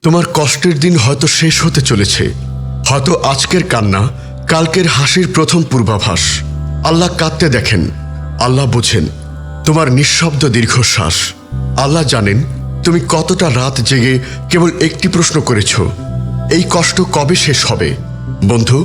তোমার কষ্টের দিন হয়তো শেষ হতে চলেছে, হয়তো আজকের কান্না কালকের হাসির প্রথম পূর্বাভাস। আল্লাহ কাঁদতে দেখেন, আল্লাহ বোঝেন তোমার নিঃশব্দ দীর্ঘশ্বাস। আল্লাহ জানেন তুমি কতটা রাত জেগে কেবল একটি প্রশ্ন করেছ, এই কষ্ট কবে শেষ হবে। বন্ধু,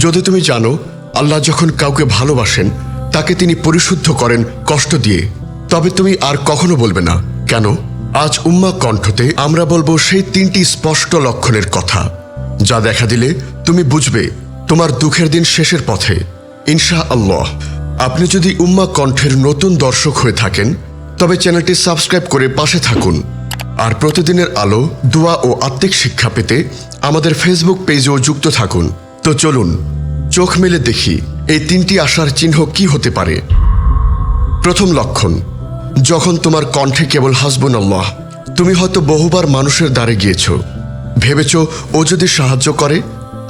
যদি তুমি জানো আল্লাহ যখন কাউকে ভালোবাসেন তাকে তিনি পরিশুদ্ধ করেন কষ্ট দিয়ে, তবে তুমি আর কখনো বলবে না কেন। আজ উম্মা কণ্ঠতে আমরা বলবো সেই 3টি স্পষ্ট লক্ষণের কথা, যা দেখা দিলে তুমি বুঝবে তোমার দুঃখের দিন শেষের পথে ইনশাআল্লাহ। আপনি যদি উম্মা কণ্ঠের নতুন দর্শক হয়ে থাকেন তবে চ্যানেলটি সাবস্ক্রাইব করে পাশে থাকুন। আর প্রতিদিনের আলো, দোয়া ও আত্মিক শিক্ষা পেতে আমাদের ফেসবুক পেজেও যুক্ত থাকুন। তো চলুন চোখ মেলে দেখি এই 3টি আশার চিহ্ন কি হতে পারে। প্রথম লক্ষণ, যখন তোমার কণ্ঠে কেবল হাসবুনাল্লাহ। তুমি হয়তো বহুবার মানুষের দ্বারে গিয়েছ, ভেবেছ ও যদি সাহায্য করে,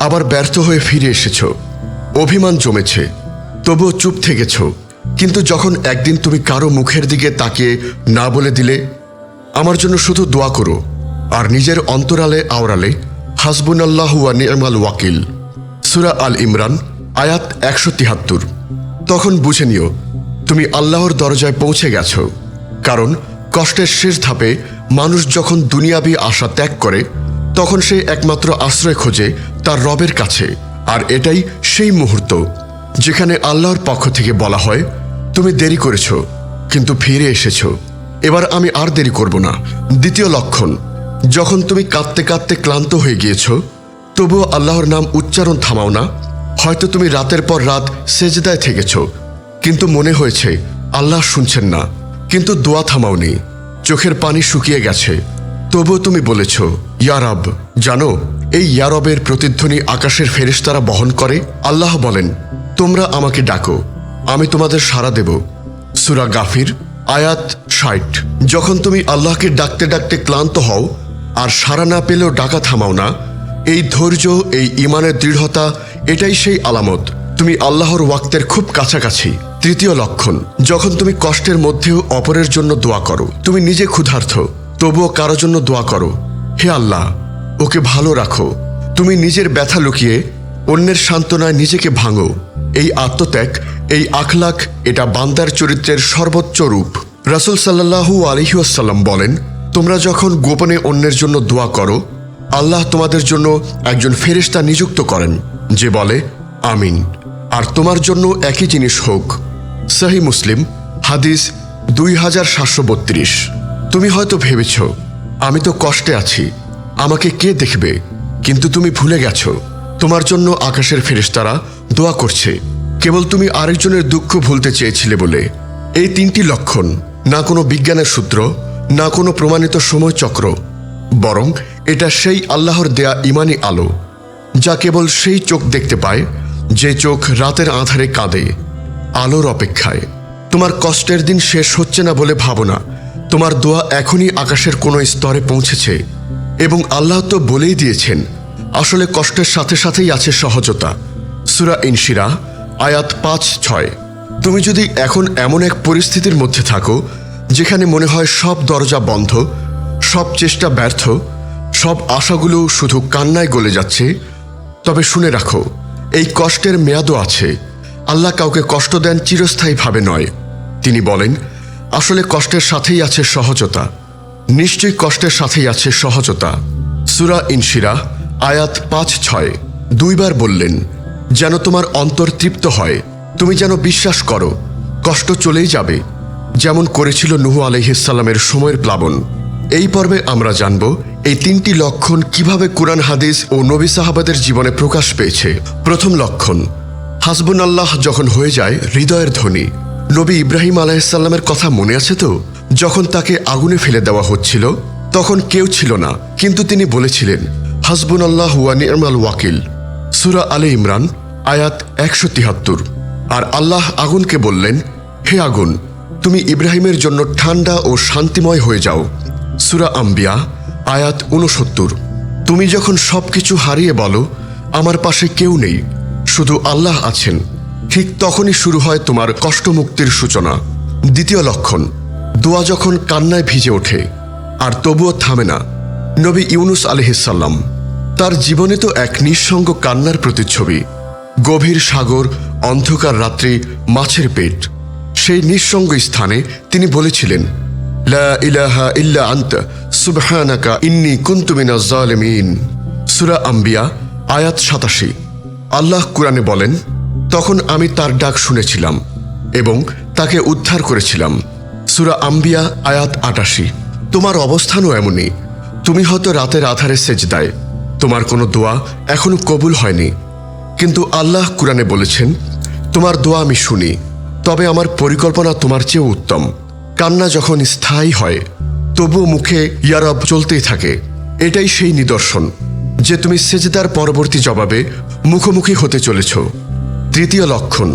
আবার ব্যর্থ হয়ে ফিরে এসেছ, অভিমান জমেছে, তবুও চুপ থেকেছ। কিন্তু যখন একদিন তুমি কারো মুখের দিকে তাকিয়ে না বলে দিলে, আমার জন্য শুধু দোয়া করো, আর নিজের অন্তরালে আওরালে হাসবুনাল্লাহু ওয়া নি'মাল ওয়াকিল, সূরা আল ইমরান আয়াত 173, তখন বুঝে নিও তুমি আল্লাহর দরজায় পৌঁছে গেছ। কারণ কষ্টের শেষ ধাপে মানুষ যখন দুনিয়াবি আশা ত্যাগ করে, তখন সে একমাত্র আশ্রয় খোঁজে তার রবের কাছে। আর এটাই সেই মুহূর্ত যেখানে আল্লাহর পক্ষ থেকে বলা হয়, তুমি দেরি করেছ কিন্তু ফিরে এসেছ, এবার আমি আর দেরি করব না। দ্বিতীয় লক্ষণ, যখন তুমি কাঁদতে কাঁদতে ক্লান্ত হয়ে গিয়েছ, তবুও আল্লাহর নাম উচ্চারণ থামাও না। হয়তো তুমি রাতের পর রাত সেজদায় থেকেছ, কিন্তু মনে হয়েছে আল্লাহ শুনছেন না, কিন্তু দোয়া থামাওনি। চোখের পানি শুকিয়ে গেছে, তবুও তুমি বলেছ ইয়া রব। জানো, এই ইয়া রবের প্রতিধ্বনি আকাশের ফেরেশতারা বহন করে। আল্লাহ বলেন, তোমরা আমাকে ডাকো, আমি তোমাদের সাড়া দেব। সূরা গাফির আয়াত 60। যখন তুমি আল্লাহকে ডাকতে ডাকতে ক্লান্ত হও আর সাড়া না পেলেও ডাকা থামাও না, এই ধৈর্য, এই ঈমানের দৃঢ়তা, এটাই সেই আলামত তুমি আল্লাহর ওয়াক্তের খুব কাছাকাছি। তৃতীয় লক্ষণ, যখন তুমি কষ্টের মধ্যেও অপরের জন্য দোয়া করো। তুমি নিজে ক্ষুধার্ত, তবুও কারো জন্য দোয়া করো, হে আল্লাহ ওকে ভালো রাখো। তুমি নিজের ব্যথা লুকিয়ে অন্যের সান্ত্বনায় নিজেকে ভাঙো। এই আত্মত্যাগ, এই আখলাক, এটা বান্দার চরিত্রের সর্বোচ্চ রূপ। রাসূল সাল্লাল্লাহু আলাইহি ওয়াসাল্লাম বলেন, তোমরা যখন গোপনে অন্যের জন্য দোয়া করো, আল্লাহ তোমাদের জন্য একজন ফেরেশতা নিযুক্ত করেন যে বলে আমিন, আর তোমার জন্য একই জিনিস হোক। সহিহ মুসলিম হাদিস 2732। তুমি হয়তো ভেবেছ আমি তো কষ্টে আছি, আমাকে কে দেখবে, কিন্তু তুমি ভুলে গেছ তোমার জন্য আকাশের ফেরেশতারা দোয়া করছে, কেবল তুমি আরেকজনের দুঃখ ভুলতে চেয়েছিলে বলে। এই 3টি লক্ষণ না কোনো বিজ্ঞানের সূত্র, না কোনো প্রমাণিত সময়চক্র, বরং এটা সেই আল্লাহর দেয়া ঈমানি আলো, যা কেবল সেই চোখ দেখতে পায় যে চোখ রাতের আঁধারে কাঁদে আলোর অপেক্ষায়। তোমার কষ্টের দিন শেষ হচ্ছে না বলে ভাবো না, তোমার দোয়া এখনই আকাশের কোনো স্তরে পৌঁছেছে। এবং আল্লাহ তো বলেই দিয়েছেন, আসলে কষ্টের সাথে সাথেই আছে সহজতা। সূরা ইনশিরাহ আয়াত 5-6। তুমি যদি এখন এমন এক পরিস্থিতির মধ্যে থাকো যেখানে মনে হয় সব দরজা বন্ধ, সব চেষ্টা ব্যর্থ, সব আশাগুলো শুধু কান্নায় গলে যাচ্ছে, তবে শুনে রাখো এই কষ্টের মেয়াদও আছে। আল্লাহ কাউকে কষ্ট দেন চিরস্থায়ীভাবে নয়। তিনি বলেন, আসলে কষ্টের সাথেই আছে সহজতা, নিশ্চয়ই কষ্টের সাথেই আছে সহজতা। সূরা ইনশিরাহ আয়াত 5-6। 2 বার বললেন, যেন তোমার অন্তর তৃপ্ত হয়, তুমি যেন বিশ্বাস করো কষ্ট চলেই যাবে, যেমন করেছিল নূহ আলাইহিস সালামের সময়ের প্লাবন। এই পর্বে আমরা জানব এই 3টি লক্ষণ কিভাবে কুরআন, হাদিস ও নবী সাহাবাদের জীবনে প্রকাশ পেয়েছে। প্রথম লক্ষণ, হাসবুনাল্লাহ যখন হয়ে যায় হৃদয়ের ধ্বনি। নবী ইব্রাহিম আলাইহিস সালামের কথা মনে আছে তো? যখন তাকে আগুনে ফেলে দেওয়া হচ্ছিল, তখন কেউ ছিল না, কিন্তু তিনি বলেছিলেন হাসবুনাল্লাহু ওয়া নি'মাল ওয়াকিল, সূরা আলে ইমরান আয়াত 173। আর আল্লাহ আগুনকে বললেন, হে আগুন, তুমি ইব্রাহিমের জন্য ঠান্ডা ও শান্তিময় হয়ে যাও, সূরা আম্বিয়া আয়াত 69। তুমি যখন সবকিছু হারিয়ে বলো আমার পাশে কেউ নেই, শুধু আল্লাহ আছেন, ঠিক তখনই শুরু হয় তোমার কষ্টমুক্তির সূচনা। দ্বিতীয় লক্ষণ, দোয়া যখন কান্নায় ভিজে ওঠে আর তবুও থামে না, নবী ইউনুস আলাইহিসসালাম, তার জীবনে তো এক নিঃসঙ্গ কান্নার প্রতিচ্ছবি। গভীর সাগর, অন্ধকার রাত্রি, মাছের পেট। সেই নিঃসঙ্গ স্থানে তিনি বলেছিলেন, লা ইলাহা ইল্লা আনতা সুবহানাকা ইন্নী কুনতু মিনাজ জালিমিন। সূরা আম্বিয়া আয়াত 87। আল্লাহ কুরআনে বলেন, তখন আমি তার ডাক শুনেছিলাম এবং তাকে উদ্ধার করেছিলাম। সূরা আম্বিয়া আয়াত 88। তোমার অবস্থানও এমনই। তুমি হয়তো রাতের আধারে সেজদায়, তোমার কোনো দোয়া এখনো কবুল হয়নি, কিন্তু আল্লাহ কুরআনে বলেছেন, তোমার দোয়া আমি শুনি, তবে আমার পরিকল্পনা তোমার চেয়েও উত্তম। কান্না যখন স্থায়ী হয়, তবুও মুখে ইয়া রব চলতেই থাকে। এটাই সেই নিদর্শন যে তুমি সেজদার পরবর্তী জবাবে মুখোমুখি হতে চলেছ। তৃতীয় লক্ষণ,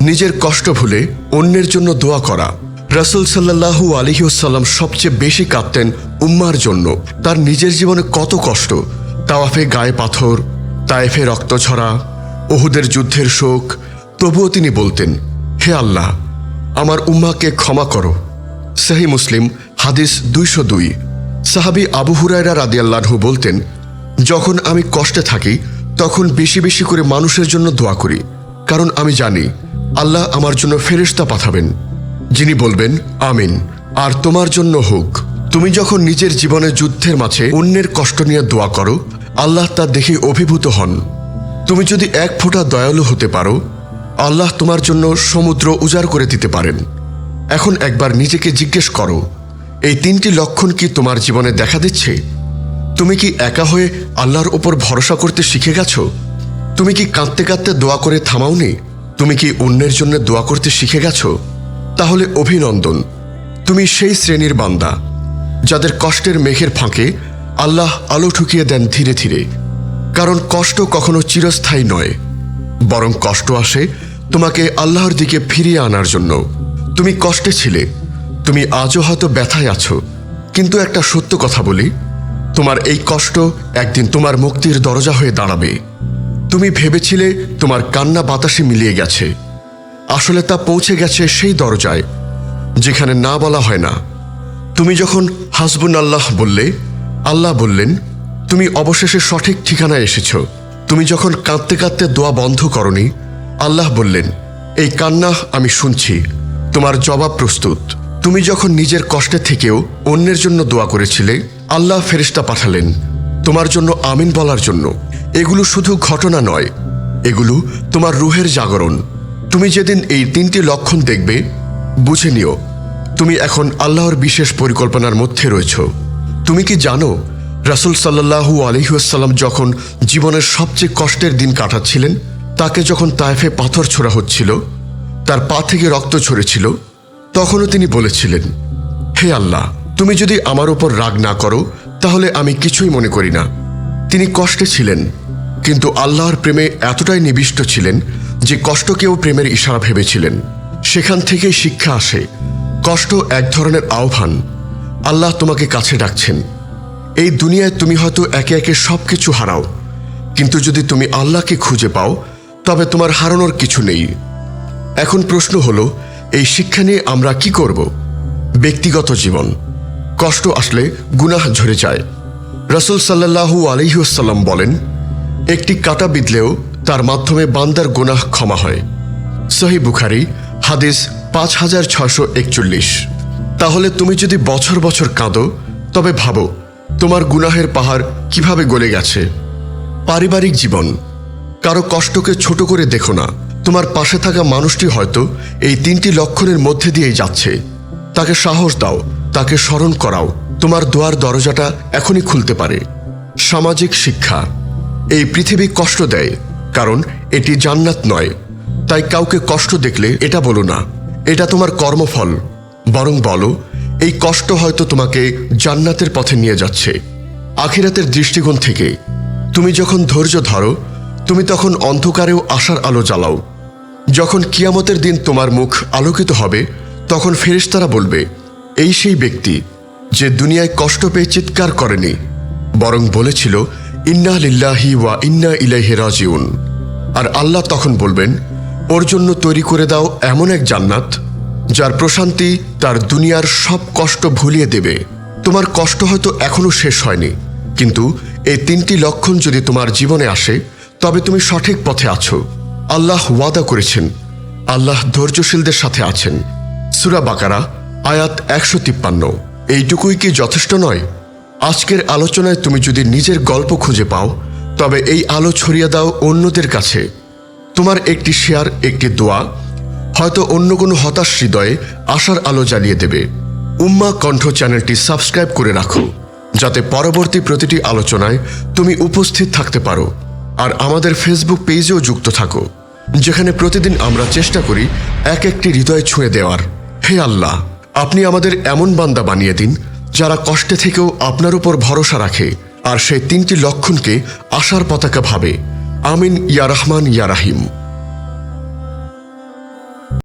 নিজের কষ্ট ভুলে অন্যের জন্য দোয়া করা। রাসূল সাল্লাল্লাহু আলাইহি ওয়াসাল্লাম সবচেয়ে বেশি কাঁদতেন উম্মার জন্য। তার নিজের জীবনে কত কষ্ট, তাওয়াফে গায়ে পাথর, তায়েফে রক্ত ঝরা, উহুদের যুদ্ধের শোক, তবুও তিনি বলতেন, হে আল্লাহ, আমার উম্মাকে ক্ষমা করো। সহিহ মুসলিম হাদিস 202। সাহাবী আবু হুরায়রা রাদিয়াল্লাহু বলতেন, যখন আমি কষ্টে থাকি তখন বেশি বেশি করে মানুষের জন্য দোয়া করি, কারণ আমি জানি আল্লাহ আমার জন্য ফেরেশতা পাঠাবেন, যিনি বলবেন আমিন, আর তোমার জন্য হোক। তুমি যখন নিজের জীবনে যুদ্ধের মাঝে অন্যের কষ্ট নিয়ে দোয়া করো, আল্লাহ তা দেখে অভিভূত হন। তুমি যদি এক ফোঁটা দয়ালু হতে পারো, আল্লাহ তোমার জন্য সমুদ্র উজাড় করে দিতে পারেন। এখন একবার নিজেকে জিজ্ঞেস করো, এই 3টি লক্ষণ কি তোমার জীবনে দেখা দিচ্ছে? তুমি কি একা হয়ে আল্লাহর উপর ভরসা করতে শিখে গেছো? তুমি কি কাঁদতে কাঁদতে দোয়া করে থামাওনি? তুমি কি অন্যের জন্য দোয়া করতে শিখে গেছো? তাহলে অভিনন্দন, তুমি সেই শ্রেণীর বান্দা যাদের কষ্টের মেঘের ফাঁকে আল্লাহ আলো ঠুকিয়ে দেন ধীরে ধীরে। কারণ কষ্ট কখনো চিরস্থায়ী নয়, বরং কষ্ট আসে তোমাকে আল্লাহর দিকে ফিরিয়ে আনার জন্য। তুমি কষ্টে ছিলে, তুমি আজও হয়তো ব্যথায় আছো, কিন্তু একটা সত্য কথা বলি, তোমার এই কষ্ট একদিন তোমার মুক্তির দরজা হয়ে দাঁড়াবে। তুমি ভেবেছিলে তোমার কান্না বাতাসে মিলিয়ে গেছে, আসলে তা পৌঁছে গেছে সেই দরজায় যেখানে না বলা হয় না। তুমি যখন হাসবুনাল্লাহ বললে, আল্লাহ বললেন, তুমি অবশেষে সঠিক ঠিকানায় এসেছ। তুমি যখন কাঁদতে কাঁদতে দোয়া বন্ধ করনি, আল্লাহ বললেন, এই কান্না আমি শুনছি, তোমার জবাব প্রস্তুত। তুমি যখন নিজের কষ্টে থেকেও অন্যের জন্য দোয়া করেছিলে, আল্লাহ ফেরেশতা পাঠালেন তোমার জন্য আমিন বলার জন্য। এগুলো শুধু ঘটনা নয়, এগুলো তোমার রুহের জাগরণ। তুমি যেদিন এই 3টি লক্ষণ দেখবে, বুঝে নিও তুমি এখন আল্লাহর বিশেষ পরিকল্পনার মধ্যে রয়েছ। তুমি কি জানো, রাসূল সাল্লাল্লাহু আলাইহি ওয়াসাল্লাম যখন জীবনের সবচেয়ে কষ্টের দিন কাটাচ্ছিলেন, তাকে যখন তায়েফে পাথর ছোড়া হচ্ছিল, তার পা থেকে রক্ত ঝরেছিল, তখনও তিনি বলেছিলেন, হে আল্লাহ, তুমি যদি আমার উপর রাগ না করো তাহলে আমি কিছুই মনে করি না। তিনি কষ্টে ছিলেন, কিন্তু আল্লাহর প্রেমে এতটাই নিবিষ্ট ছিলেন যে কষ্টকেও প্রেমের ইশারা ভেবেছিলেন। সেখান থেকেই শিক্ষা আসে, কষ্ট এক ধরনের আহ্বান। আল্লাহ তোমাকে কাছে ডাকছেন। এই দুনিয়ায় তুমি হয়তো একে একে সবকিছু হারাও, কিন্তু যদি তুমি আল্লাহকে খুঁজে পাও তবে তোমার হারানোর কিছু নেই। এখন প্রশ্ন হলো, এই শিক্ষা নিয়ে আমরা কি করব? ব্যক্তিগত জীবন। কষ্ট আসলে গুনাহ ঝরে যায়। রাসূল সাল্লাল্লাহু আলাইহি ওয়াসাল্লাম বলেন, একটি কাঁটা বিঁধলেও তার মাধ্যমে বান্দার গুনাহ ক্ষমা হয়। সহিহ বুখারী হাদিস 5641। তাহলে তুমি যদি বছর বছর কাঁদো, তবে ভাবো তোমার গুনাহের পাহাড় কিভাবে গলে গেছে। পারিবারিক জীবন। কারো কষ্টকে ছোট করে দেখো না। তোমার পাশে থাকা মানুষটি হয়তো এই 3টি লক্ষণের মধ্যে দিয়েই যাচ্ছে। তাকে সাহস দাও, তাকে স্মরণ করাও, তোমার দোয়ার দরজাটা এখনই খুলতে পারে। সামাজিক শিক্ষা। এই পৃথিবী কষ্ট দেয়, কারণ এটি জান্নাত নয়। তাই কাউকে কষ্ট দেখলে এটা বলো না, এটা তোমার কর্মফল, বরং বলো, এই কষ্ট হয়তো তোমাকে জান্নাতের পথে নিয়ে যাচ্ছে। আখিরাতের দৃষ্টিকোণ থেকে তুমি যখন ধৈর্য ধরো, তুমি তখন অন্ধকারেও আশার আলো জ্বালাও। যখন কিয়ামতের দিন তোমার মুখ আলোকিত হবে, তখন ফেরেশতারা বলবে, এই সেই ব্যক্তি যে দুনিয়ায় কষ্ট পেয়ে চিৎকার করেনি, বরং বলেছিল, ইন্না লিল্লাহি ওয়া ইন্না ইলাইহি রাজিউন। আর আল্লাহ তখন বলবেন, ওর জন্য তৈরি করে দাও এমন এক জান্নাত যার প্রশান্তি তার দুনিয়ার সব কষ্ট ভুলিয়ে দেবে। তোমার কষ্ট হয়তো এখনো শেষ হয়নি, কিন্তু এই 3টি লক্ষণ যদি তোমার জীবনে আসে তবে তুমি সঠিক পথে আছো। আল্লাহ ওয়াদা করেছেন, আল্লাহ ধৈর্যশীলদের সাথে আছেন। সূরা বাকারা আয়াত 153। এইটুকুই কি যথেষ্ট নয়? আজকের আলোচনায় তুমি যদি নিজের গল্প খুঁজে পাও তবে এই আলো ছড়িয়ে দাও অন্যদের কাছে। তোমার একটি শেয়ার, একটি দোয়া হয়তো অন্য কোনো হতাশ হৃদয়ে আশার আলো জ্বালিয়ে দেবে। উম্মা কণ্ঠ চ্যানেলটি সাবস্ক্রাইব করে রাখো, যাতে পরবর্তী প্রতিটি আলোচনায় তুমি উপস্থিত থাকতে পারো। আর আমাদের ফেসবুক পেজেও যুক্ত থাকো, যেখানে প্রতিদিন আমরা চেষ্টা করি এক একটি হৃদয় ছুঁয়ে দেওয়ার। হে আল্লাহ, আপনি আমাদের এমন বান্দা বানিয়ে দিন যারা কষ্টে থেকেও আপনার উপর ভরসা রাখে আর সেই 3টি লক্ষণকে আশার পতাকা ভাবে। আমিন ইয়া রহমান ইয়া রাহিম।